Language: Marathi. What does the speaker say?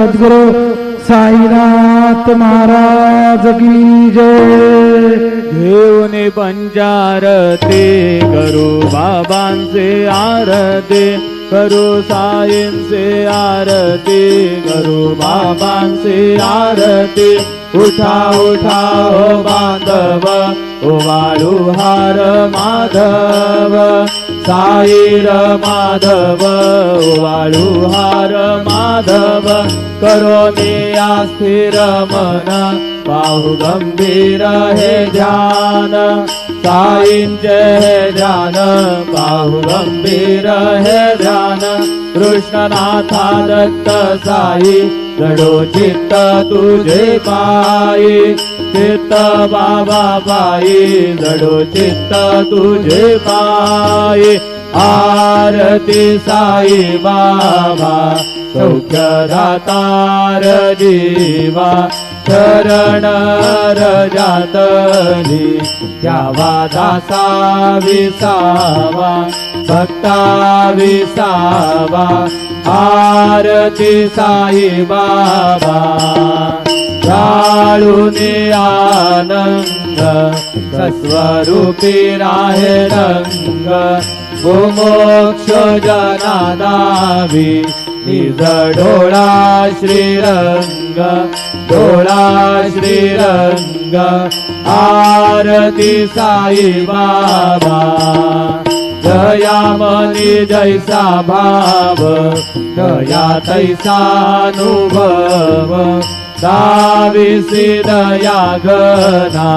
सद्गुरु साईनाथ महाराज की जय। घेऊन पंचारती करू बाबांचे आरती, करू साईंचे आरती, करू बाबांचे आरती। उठा उठा हो बांधव, ओवाळू हार माधव, साईर माधव, ओवाळू हार माधव। करोनी स्थिर मन, पाहू गंभीर हे ध्यान, साईंचे हे ध्यान, पाहू गंभीर हे ध्यान। कृष्णनाथा दत्त साई, जडो चित्त तुझे पायी, चित्त बाबा पायी, जडो चित्त तुझे पायी। आरती साई बाबा, सौख्य दातार जीवा, शरण रजातली द्यावा दासा विसावा, भक्ता विसावा। आरती साई बाबा, जाळूनी आनंद, सस्वरूपी राहे रंग, मोक्ष जनादावी, निज डोळा श्रीरंग, डोळा श्रीरंग। आरती साई बाबा, दयामनी जैसा भाव, दया तैसा अनुभव, दाविसी दया गना,